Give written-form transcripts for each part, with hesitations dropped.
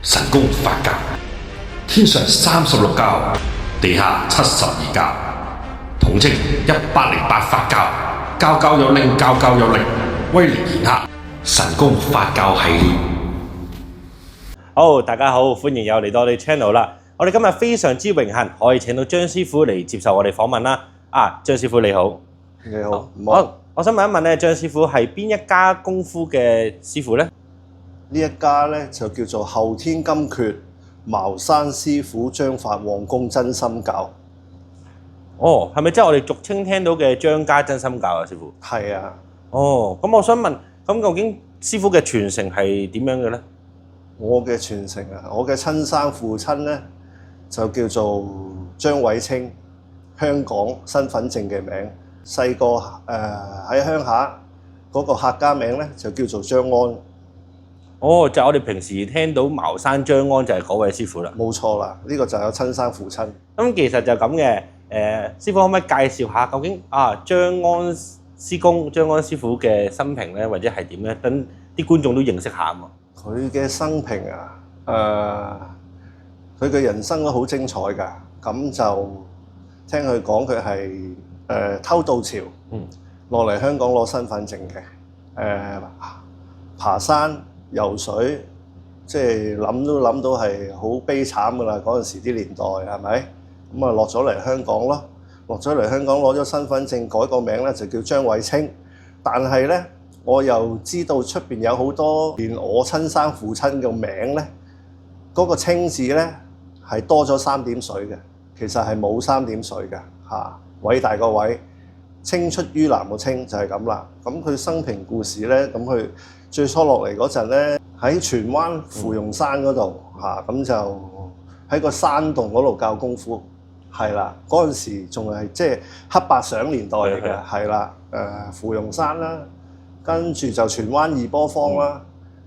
神功法教，天上36教，地下72教，統稱108法教，教教有令，教教有力，威力顯赫。神功法教系列。好，大家好，歡迎又嚟到我哋 channel 啦。我哋今日非常之榮幸可以請到張師傅嚟接受我哋訪問啦。張師傅你好。你好。我想問一問咧，張師傅係邊一家功夫嘅師傅呢？呢一家咧就叫做後天金闕茅山師傅張法旺功真心教。哦，係咪即係我哋俗稱聽到嘅張家真心教啊，師傅？係啊。哦，咁我想問，咁究竟師傅嘅傳承係點樣嘅呢？我嘅傳承啊，我嘅親生父親咧就叫做張偉清，香港身份證嘅名。細個喺鄉下嗰個客家名咧就叫做張安。哦，就係我哋平時聽到茅山張安就係嗰位師傅啦。冇錯啦，呢個就係我親生父親。咁其實就咁嘅，師傅可唔可以介紹下究竟張安師公、張安師傅嘅生平咧，或者係點咧？等啲觀眾都認識下啊嘛。佢嘅生平佢嘅人生都好精彩㗎。咁就聽佢講，佢係偷渡潮落嚟香港攞身份證嘅。爬山游水，即係諗都諗到係好悲慘㗎啦！嗰陣時啲年代係咪？咁啊落咗嚟香港咯，落咗嚟香港攞咗身份證，改個名咧就叫張偉清。但係咧，我又知道出邊有好多連我親生父親嘅名咧，嗰個清字咧係多咗3點水嘅，其實係冇3點水嘅嚇。偉大個偉，青出於藍個青就係咁啦。咁佢生平故事咧，咁佢最初落嚟嗰陣咧，喺荃灣芙蓉山嗰度嚇，咁就喺個山洞嗰度教功夫，係啦。嗰陣時仲係即係黑白相年代嚟嘅，係啦。芙蓉山啦，跟住就荃灣二波坊啦，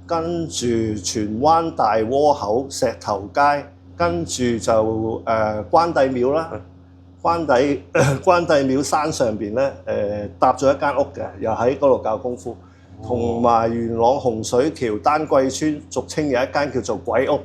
跟住荃灣大窩口石頭街，跟住就關帝廟啦。關帝廟山上邊咧，搭咗一間屋嘅，又喺嗰度教功夫。同埋元朗洪水橋丹桂村，俗稱有一間叫做鬼屋，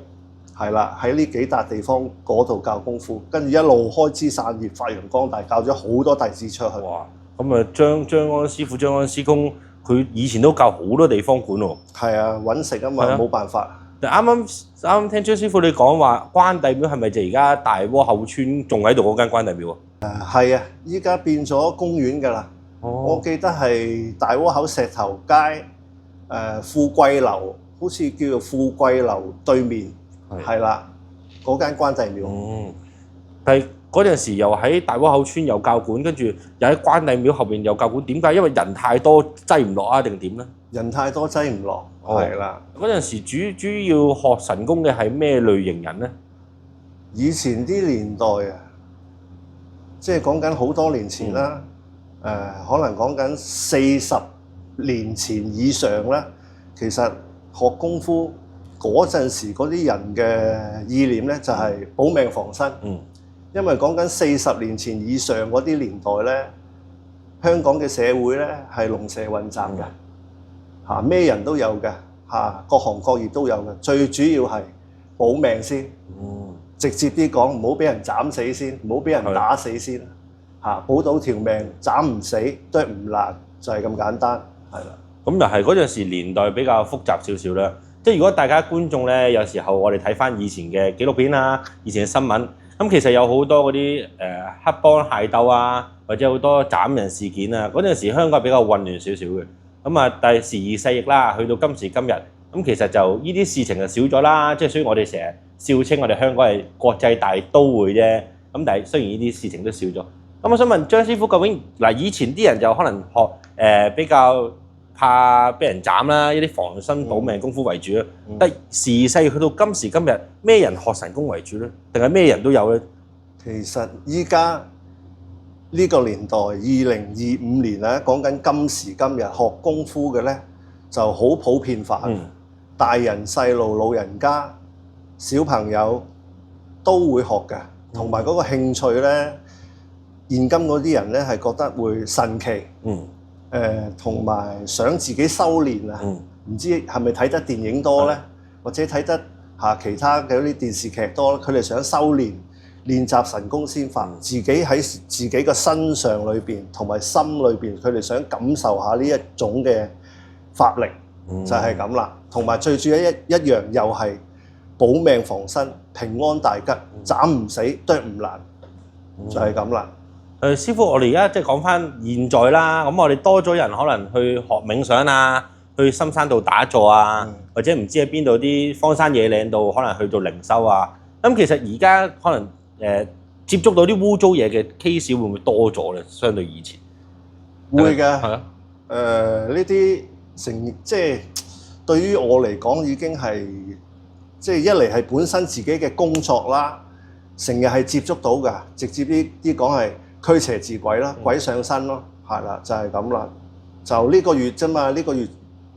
係啦，喺呢幾笪地方嗰度教功夫，跟住一路開枝散葉，發揚光大，教咗好多弟子出去。哇！咁啊，張安師傅、張安師公，佢以前都教好多地方館喎。係啊，揾食啊嘛，冇辦法。啱啱聽張師傅你講話，關帝廟係咪就而家大窩口村仲喺度嗰間關帝廟啊？係啊，依家變咗公園㗎啦。我記得係大窩口石頭街富貴樓，好似叫做富貴樓對面，係啦，嗰間關帝廟。但係嗰陣時又喺大窩口村有教館，跟住又喺關帝廟後邊有教館。點解？因為人太多擠唔落啊，定點咧？人太多擠唔落，係啦。嗰陣時主要學神功嘅係咩類型人咧？以前啲年代啊，即係講緊好多年前啦。可能講緊40年前以上啦。其實學功夫嗰陣時嗰啲人嘅意念咧，就係保命防身。因為講緊40年前以上嗰啲年代咧，香港嘅社會咧係龍蛇混雜嘅，咩人都有嘅，各行各業都有嘅。最主要係保命先。直接啲講，唔好俾人斬死先，唔好俾人打死先。保到條命，斬唔死，剁唔爛，就係咁簡單，係啦。咁又係嗰陣時年代比較複雜少少啦。即係如果大家觀眾咧，有時候我哋睇翻以前嘅紀錄片啊，以前嘅新聞，咁其實有好多嗰啲黑幫械鬥啊，或者好多斬人事件啊。嗰陣時香港比較混亂少少嘅。咁啊，但係時移世易啦，去到今時今日，咁其實就呢啲事情就少咗啦。即係所以我哋成日笑稱我哋香港係國際大都會啫。咁但係雖然呢啲事情都少咗。咁我想問張師傅，究竟嗱以前啲人就可能學比較怕俾人斬啦，一啲防身保命功夫為主啦。但係時移世易去到今時今日，咩人學神功為主咧？定係咩人都有咧？其實依家呢個年代2025年咧，講緊今時今日學功夫嘅咧就好普遍化。大人細路、老人家、小朋友都會學嘅，同埋嗰個興趣咧。現今嗰啲人咧係覺得會神奇，同埋想自己修練啊，唔知係咪睇得電影多咧，或者睇得其他嘅嗰啲電視劇多，佢哋想修練習神功先法，自己喺自己嘅身上裏邊同埋心裏邊，佢哋想感受下呢一種嘅法力，就係咁啦。同埋最主要一樣又係保命防身、平安大吉，斬唔死，剁唔爛，就係咁啦。師傅，我哋而家即係講翻現在啦，咁我哋多咗人可能去學冥想啊，去深山度打坐啊，或者唔知喺邊度啲荒山野嶺度，可能去到靈修啊。咁其實而家可能接觸到啲污糟嘢嘅 case 會唔會多咗咧？相對以前會嘅，係啊。呢啲即係對於我嚟講已經係即係一嚟係本身自己嘅工作啦，成日係接觸到㗎，直接啲講係驅邪治鬼啦，鬼上身咯，係啦，就係咁啦。就呢個月啫嘛，呢個月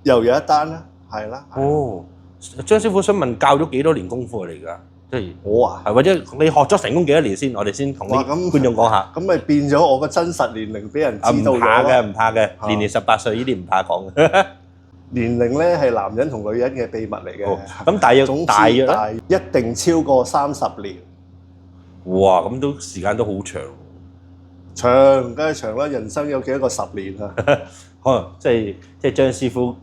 又有一單啦，係啦。哦，張師傅想問教咗幾多年功夫嚟㗎？即係我啊，係或者你學咗神功幾多年先？我哋先同啲觀眾講下。咁咪變咗我個真實年齡俾人知道咗。唔怕嘅，唔怕嘅，年年18歲呢啲唔怕講嘅。年齡咧係男人同女人嘅秘密嚟嘅。咁大約咧，一定超過30年。哇！咁都時間都好長。長梗係長啦，人生有幾多個10年啊？可能即係張師傅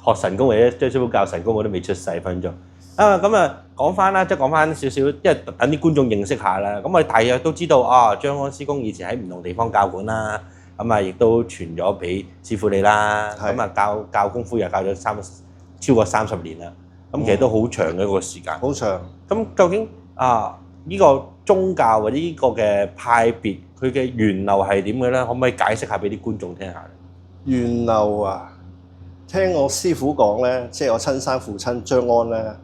學神功或者張師傅教神功，我都未出世分鐘。咁啊講翻啦，即係講翻少少，因為等啲觀眾認識下啦。咁我哋大約都知道啊，張安師公以前喺唔同地方教館啦，咁啊亦都傳咗俾師傅你啦。咁啊教功夫又教咗超過30年啦。咁其實都好長嘅一個時間。好長。咁究竟呢個宗教或者呢個嘅派別，佢嘅源流係點嘅咧？可唔可以解釋下俾啲觀眾聽下？源流啊，聽我師傅講咧，即係我親生父親張安咧，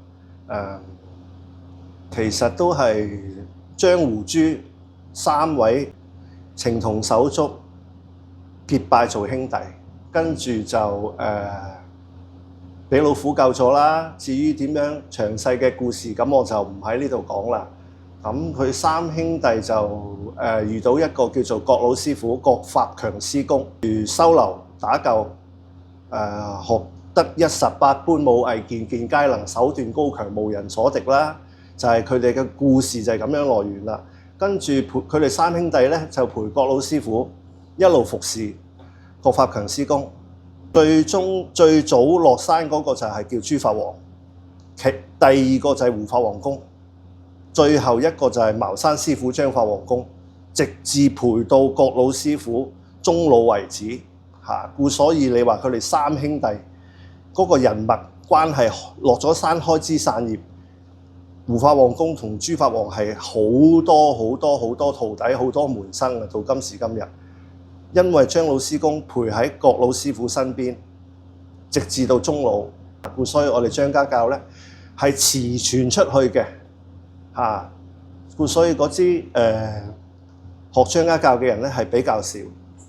其實都係張胡朱3位情同手足結拜做兄弟，跟住就俾老虎救咗啦。至於點樣詳細嘅故事，咁我就唔喺呢度講啦。咁佢3兄弟就遇到一個叫做郭老師傅郭法強師公，修流打救，學得118般武藝，件件皆能，手段高強，無人所敵啦。就係佢哋嘅故事就係咁樣來源啦。跟住佢哋3兄弟咧就陪郭老師傅一路服侍郭法強師公。最早落山嗰個就係叫朱法王，第2個就係胡法王公，最後一個就係茅山師傅張法王公，直至陪到郭老師傅終老為止。故所以你話佢哋3兄弟嗰個人脈關係落咗山開枝散葉。胡法王公同朱法王係好多徒弟，好多門生啊！到今時今日，因為張老師公陪喺郭老師傅身邊，直至到終老，故所以我哋張家教咧係慈傳出去嘅故所以嗰支學張家教嘅人咧係比較少。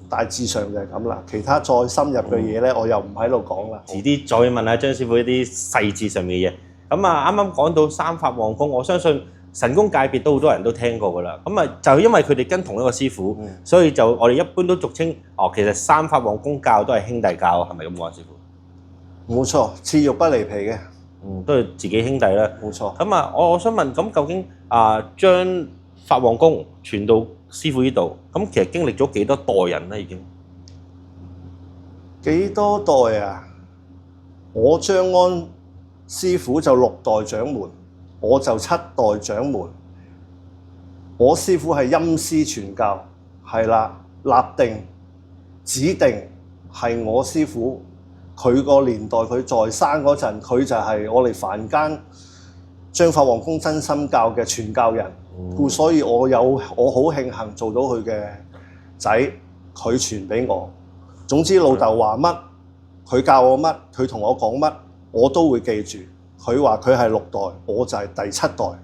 大致上就係咁啦，其他再深入嘅嘢咧，我又唔喺度講啦。遲啲再問下張師傅一啲細節上面嘅嘢。咁啊，啱啱講到3法王公，我相信神功界別都好多人都聽過噶啦。咁啊，就因為佢哋跟同一個師傅，所以就我哋一般都俗稱其實3法王公教都係兄弟教，係咪咁講，師傅？冇錯，切肉不離皮嘅。都係自己兄弟啦。冇錯。咁啊，我想問，咁究竟將法王公傳到師傅呢度，咁其實經歷咗幾多代人咧？已經幾多代啊？我張安師傅就6代掌門，我就7代掌門。我師傅係陰司傳教，係啦，立定指定係我師傅。佢個年代佢在生嗰陣，佢就係我哋凡間張法王公真心教嘅傳教人。故所以我好慶幸做到佢嘅仔，佢傳俾我。總之老豆話乜，佢教我乜，佢同我講乜，我都會記住。佢話佢係6代，我就係第7代，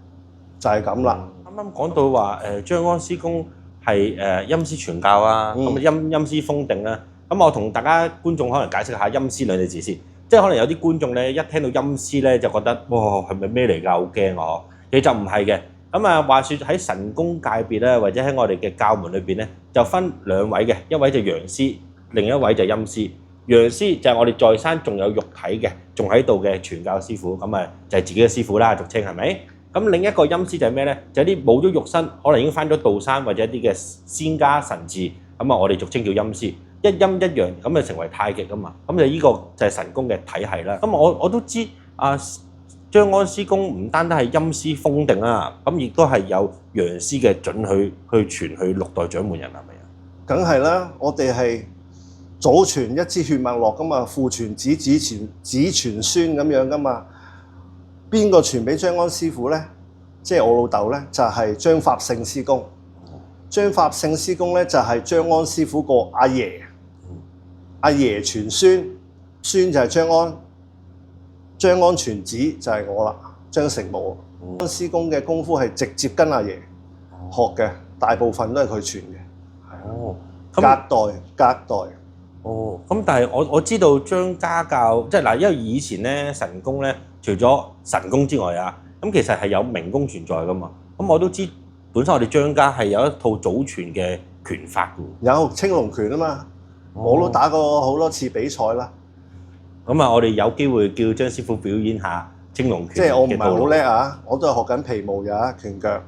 就係咁啦。啱啱講到話張安師公係陰司傳教啊，咁陰司封定啦。咁我同大家觀眾可能解釋下陰司兩隻字先，即係可能有啲觀眾咧一聽到陰司咧就覺得哇係咪咩嚟㗎？好驚我，其實就唔係嘅。咁啊，話說喺神功界別咧，或者喺我哋嘅教門裏邊咧，就分2位嘅，一位就陽司，另一位就陰司。陽師就係我哋在生仲有肉體嘅，仲喺度嘅傳教師傅，咁啊就係自己嘅師傅啦，俗稱係咪？咁另一個陰師就係咩咧？就係啲冇咗肉身，可能已經翻咗道山或者一啲嘅仙家神智，咁啊我哋俗稱叫陰師，一陰一陽咁就成為太極啊嘛。咁就呢個就係神功嘅體系啦。咁我都知啊，張安師公唔單單係陰師封定啦，咁亦都係有陽師嘅准許去傳去六代掌門人係咪啊？梗係啦，我哋係祖傳一支血脈絡噶嘛，父傳子，子傳孫咁樣噶嘛。邊個傳俾張安師傅咧？即係我老豆咧，就係張法聖師公。張法聖師公咧就係張安師傅個阿爺，阿爺傳孫，孫就係張安，張安傳子就係我啦，張成武。安師公嘅功夫係直接跟阿爺學嘅，大部分都係佢傳嘅。哦，隔代。哦，咁但係我知道張家教即係嗱，因為以前咧神功咧，除咗神功之外啊，咁其實係有明功存在噶嘛。咁我都知本身我哋張家係有一套祖傳嘅拳法嘅。有青龍拳啊嘛，我都打過好多次比賽啦。咁啊，我哋有機會叫張師傅表演下青龍拳。即係我唔係好叻啊，我都係學緊皮毛呀拳腳，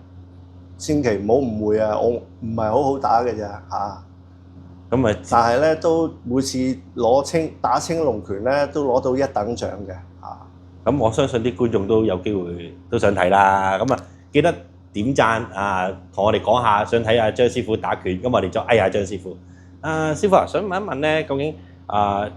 千祈唔好誤會啊！我唔係好好打嘅咋嚇。咁啊，但係咧都每次打青龍拳咧都攞到一等獎嘅嚇。咁我相信啲觀眾都有機會都想睇啦。咁啊，記得點讚啊，同我哋講下想睇下張師傅打拳。咁我哋就嗌下張師傅。師傅啊，想問一問咧，究竟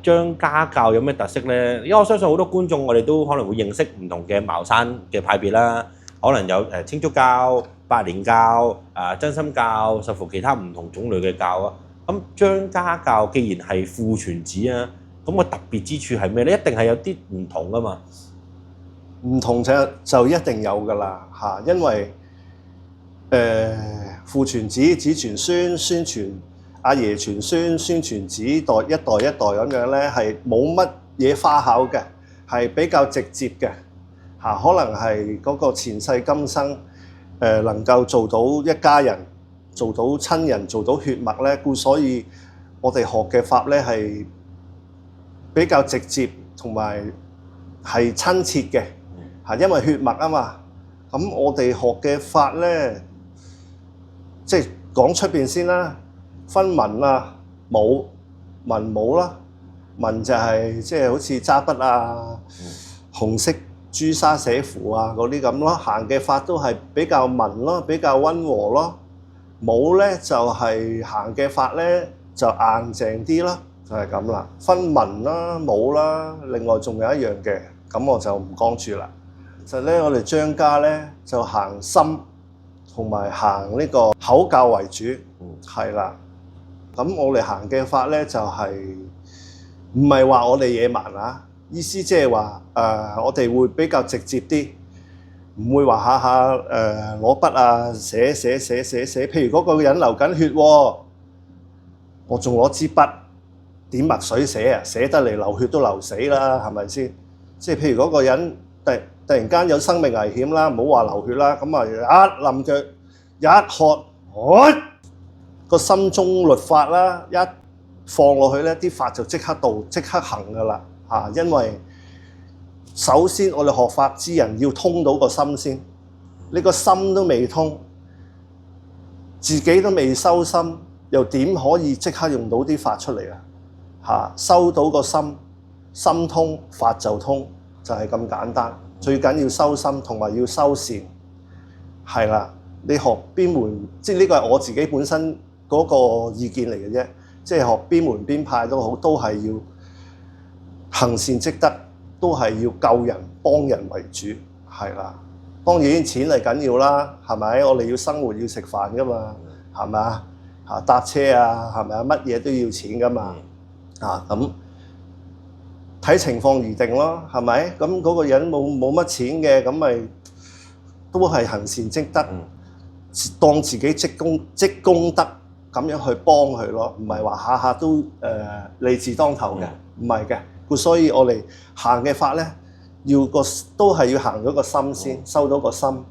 張家教有咩特色咧？因為我相信好多觀眾我哋都可能會認識唔同嘅茅山嘅派別啦，可能有青竹教、百年教、真心教，甚至乎其他唔同種類嘅教啊。咁張家教既然係父傳子啊，咁個特別之處係咩咧？一定係有啲唔同噶嘛？唔同就一定有噶啦嚇，因為父傳子，子傳孫，孫傳阿爺傳孫，孫傳子，一代一代咁樣咧，係冇乜嘢花巧嘅，係比較直接嘅嚇。可能係嗰個前世今生能夠做到一家人，做到親人，做到血脈咧，故所以我哋學嘅法咧係比較直接同埋係親切嘅嚇，因為血脈啊嘛。咁我哋學嘅法咧，即係講出邊先啦，分文啊、武、文武啦。文就係即係好似揸筆啊、紅色朱砂寫符啊嗰啲咁咯，行嘅法都係比較文咯，比較溫和咯。武咧就係行嘅法咧就硬淨啲咯，就係咁啦。分文啦、武啦，另外仲有一樣嘅，咁我就唔講住啦。其實咧，我哋張家咧就行心同埋行呢個口教為主，係啦。咁我哋行嘅法咧就係唔係話我哋野蠻啊？意思即係話我哋會比較直接啲。唔會話下下攞筆啊寫。譬如嗰個人流緊血喎，我仲攞支筆點墨水寫啊，寫得嚟流血都流死啦，係咪先？即係譬如嗰個人突然間有生命危險啦，唔好話流血啦，咁啊一冧腳一喝，個心中律法啦，一放落去咧，啲法就即刻到即刻行噶啦嚇，因為首先我哋學法之人要通到個心先，你個心都未通，自己都未收心，又點可以即刻用到啲法出嚟啊？嚇，收到個心，心通法就通，就係咁簡單。最緊要收心同埋要修善，係啦。你學邊門，即係呢個係我自己本身嗰個意見嚟嘅啫。即係學邊門邊派都好，都係要行善積德。都係要救人幫人為主，係啦。當然錢係緊要啦，係咪？我哋要生活要食飯噶嘛，係咪啊？嚇搭車啊，係咪啊？乜嘢都要錢噶嘛，咁睇情況而定咯，係咪？咁嗰個人冇乜錢嘅，咁咪都係行善積德，當自己積功德咁樣去幫佢咯，唔係話下下都利字當頭嘅，唔係嘅。所以我哋行嘅法咧，都係要行咗個心先，收到個心，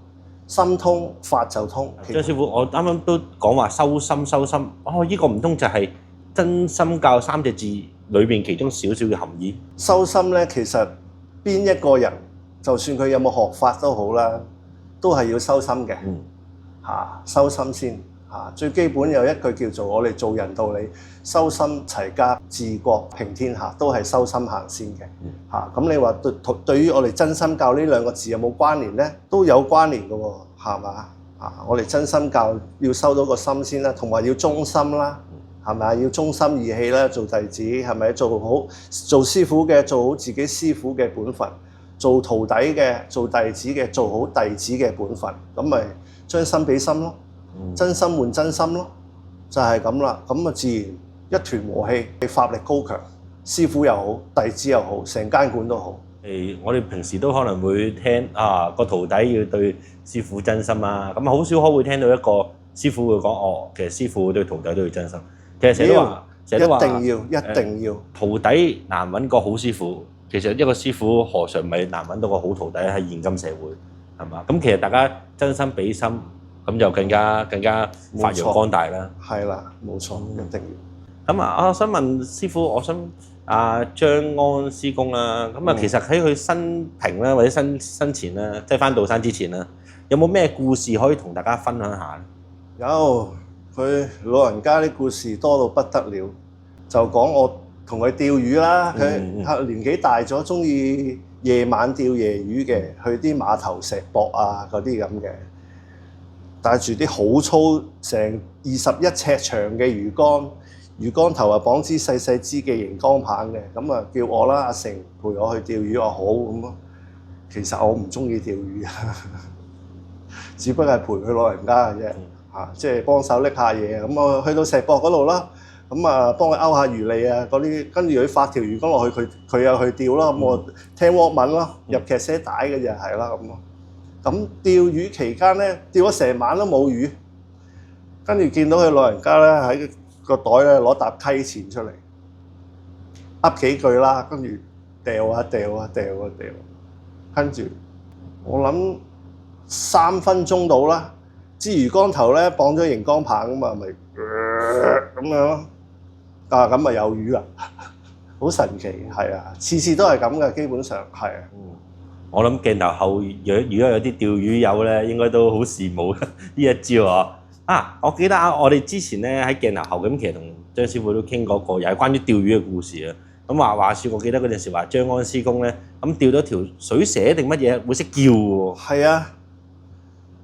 心通法就通。張師傅，我啱啱都講話修心，呢個唔通就係真心教3隻字裏邊其中少少嘅含義？修心咧，其實邊一個人，就算佢有冇學法都好啦，都係要修心嘅。修心先最基本有一句叫做我哋做人道理，修心齊家治國平天下，都係修心行先嘅。咁你話對於我哋真心教呢兩個字有冇關聯咧？都有關聯嘅喎，係嘛？我哋真心教要收到個心先啦，同埋要忠心啦，係咪啊？要忠心義氣啦，做弟子係咪做好做師傅嘅做好自己師傅嘅本分，做徒弟嘅做弟子嘅做好弟子嘅本分，咁咪將心比心咯，真心換真心咯，就係咁啦。咁啊自然一團和氣，法力高強，師傅又好，弟子又好，成間館都好。我哋平時都可能會聽個徒弟要對師傅真心啊，咁好少可會聽到一個師傅會講其實師傅對徒弟都要真心。其實成日都話，一定要徒弟難揾個好師傅。其實一個師傅何嘗唔係難揾到個好徒弟喺現今社會係嘛？咁其實大家真心比心，咁就更加發揚光大啦。係啦，冇錯，一定要。咁我想問師傅，我想張安師公啦，咁其實喺佢生平啦，或者生前啦，即係返道山之前啦，有冇咩故事可以同大家分享下咧？有，佢老人家啲故事多到不得了，就講我同佢釣魚啦，佢年紀大咗，中意夜晚釣夜魚嘅，去啲碼頭石博嗰啲咁嘅，帶住啲好粗成21尺長嘅魚竿。魚竿頭綁支細細支嘅熒光棒嘅，咁叫我啦，阿成陪我去釣魚，我好咁咯。其實我唔中意釣魚，只不過係陪佢老人家嘅啫，即係幫手拎下嘢。咁我去到石博嗰度啦，咁幫佢勾下魚脷嗰啲，跟住佢發條魚竿落去，佢又去釣啦。咁我聽鑊文咯，入劇寫帶嘅就係啦咁咯。咁釣魚期間咧，釣咗成晚都冇魚，跟住見到佢老人家咧喺個袋咧攞沓溪錢出嚟，噏幾句啦，跟住掉，跟住我諗3分鐘到啦，支魚竿頭咧綁咗熒光棒咁咪咁樣咯，咁咪有魚啦，好神奇，係啊，次次都係咁嘅，基本上係啊。我諗鏡頭後，如果有啲釣魚友咧，應該都好羨慕呢一招啊！我記得我哋之前咧喺鏡頭後咁，其實同張師傅都傾過個，又係關於釣魚嘅故事啊。咁話説，我記得嗰陣時話張安師公咧，咁釣咗條水蛇定乜嘢會識叫喎？係啊，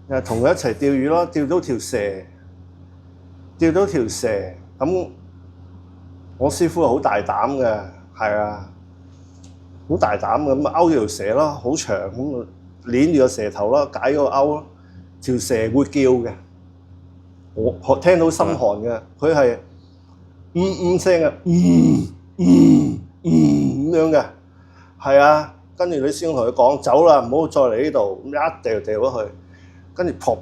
又同佢一齊釣魚咯，釣到條蛇，咁我師傅係好大膽嘅，係啊，好大膽咁勾條蛇咯，好長咁攣住個蛇頭咯，解咗個勾咯，條蛇會叫嘅。我聽到心寒嘅，佢係聲嘅，咁樣嘅，係啊。跟住你先同佢講走啦，唔好再嚟呢度，咁一掉咗去，跟住撲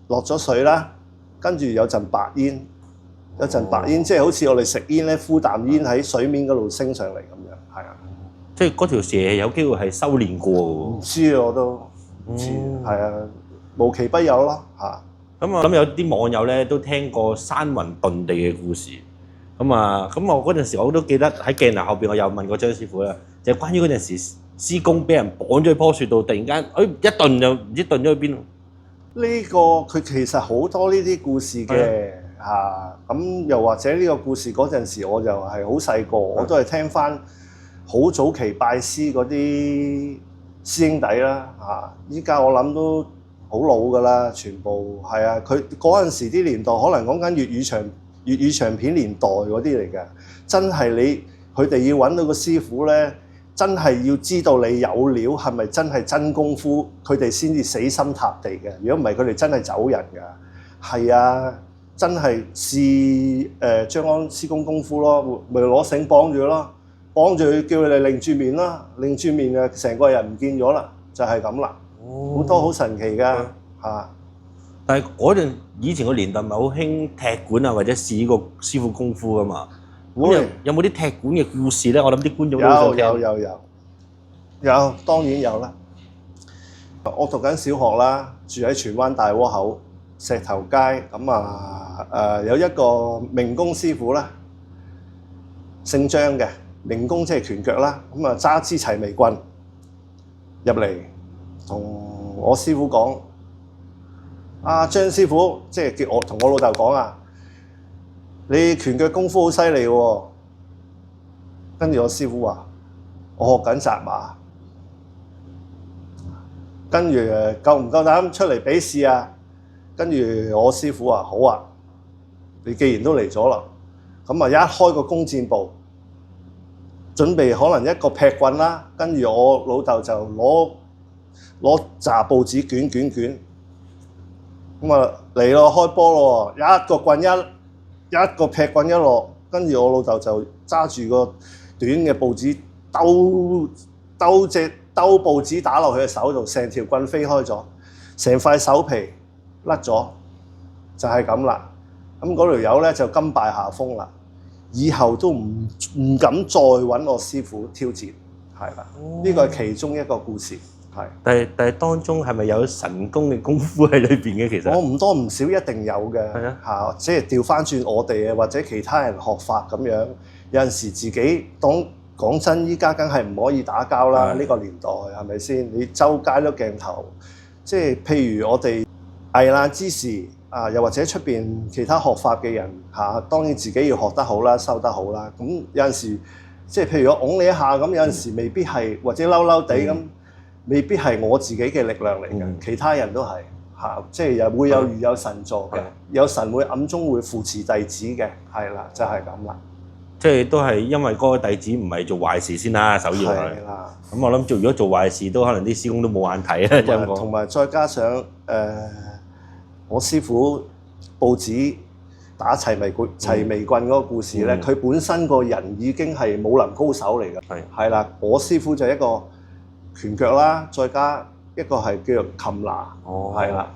落咗水啦，跟住有陣白煙，即係好似我哋食煙咧，呼啖煙喺水面嗰度升上嚟咁樣，係啊。即係嗰條蛇有機會係修練過嘅喎？唔知我都唔知，係啊。無奇不有咯嚇，咁有啲網友咧都聽過山雲遁地嘅故事，咁我嗰陣時我都記得喺鏡頭後邊，我有問過張師傅啦，就係關於嗰陣時師公俾人綁咗喺棵樹度，突然間一遁就唔知遁咗去邊。呢個佢其實好多呢啲故事嘅嚇，咁又或者呢個故事嗰陣時我就係好細個，我都係聽翻好早期拜師嗰啲師兄弟啦嚇，依家我諗都好老㗎啦，全部係啊！佢嗰陣時啲年代，可能講緊粵語長片年代嗰啲嚟嘅，真係佢哋要揾到個師傅咧，真係要知道你有料，係咪真係真功夫，佢哋先至死心塌地嘅。如果唔係，佢哋真係走人㗎。係啊，真係試張安師公功夫咯，咪攞繩綁住咯，綁住佢叫佢哋擰住面啦，擰住面嘅成個人唔見咗啦，就係咁啦。好多好神奇㗎嚇！但係嗰陣以前個年代咪好興踢館啊，或者試個師傅功夫㗎嘛。咁有冇啲踢館嘅故事咧？我諗啲觀眾都想聽。有，當然有啦。我讀緊小學啦，住喺荃灣大窩口石頭街，咁有一個明公師傅啦，姓張嘅，名公即係拳腳啦。咁啊揸支齊眉棍入嚟，同我師傅講：阿張師傅，即係叫我同我老豆講啊，你拳腳功夫好犀利喎。跟住我師傅話：我學緊扎馬。跟住夠唔夠膽出嚟比試啊？跟住我師傅話：好啊，你既然都嚟咗啦，咁啊一開個弓箭步，準備可能一個劈棍啦。跟住我老豆就攞紮報紙捲，咁啊嚟咯，開波咯，一個棍一個劈棍一落，跟住我老豆就揸住個短嘅報紙兜報紙打落佢嘅手度，成條棍飛開咗，成塊手皮甩咗，就係咁啦。咁嗰條友咧就甘拜下風啦，以後都唔敢再揾我師傅挑戰，係啦。呢個係其中一個故事，係。但係當中係咪有神功嘅功夫喺裏邊嘅？其實我唔多唔少一定有嘅，係啊，嚇，即係調翻轉我哋啊，或者其他人學法咁樣，有陣時自己講真，依家梗係唔可以打交啦！呢個年代係咪先？你周街都鏡頭，即係譬如我哋危難之時啊，又或者出邊其他學法嘅人嚇，當然自己要學得好啦，收得好啦。咁有陣時，即係譬如我擁你一下咁，有陣時未必係，或者嬲嬲地咁，未必係我自己嘅力量嚟嘅，其他人都係嚇，即係又會有如有神助嘅，有神會暗中會扶持弟子嘅，係啦，就係咁啦。即係都係因為嗰個弟子唔係做壞事先啦，首要係。咁我諗如果做壞事，都可能啲師公都冇眼睇啊！真係同埋再加上我師傅報紙打齊眉棍嗰個故事咧，佢本身個人已經係武林高手嚟㗎。係啦，我師傅就一個拳腳啦，再加一個係叫做擒拿，係啦，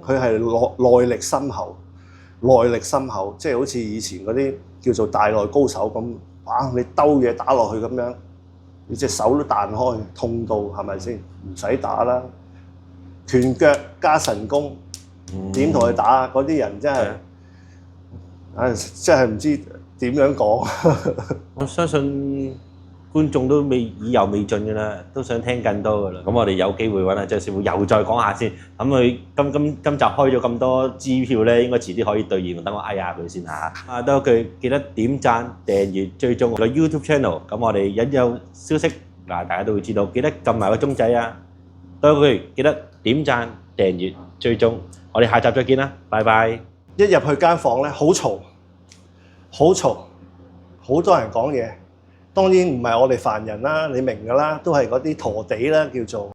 佢係內力深厚，即係好似以前嗰啲叫做大內高手咁，哇！你兜嘢打落去咁樣，你隻手都彈開，痛到係咪先？唔使打啦，拳腳加神功，點同佢打啊？嗰啲人真係，真係唔知點樣講。我相信觀眾都意猶未盡㗎啦，都想聽更多㗎啦。咁我哋有機會揾阿張師傅又再講下先。咁佢今集開咗咁多支票咧，應該遲啲可以兌現，等我嗌下佢先嚇。啊，多一句記得點讚、訂閱、追蹤我嘅 YouTube channel。咁我哋一有消息嗱，大家都會知道。記得撳埋個鐘仔啊！多一句記得點讚、訂閱、追蹤。我哋下集再見啦，拜拜。一入去間房咧，好嘈，好多人講嘢。當然唔係我哋凡人啦，你明㗎啦，都係嗰啲陀地啦，叫做。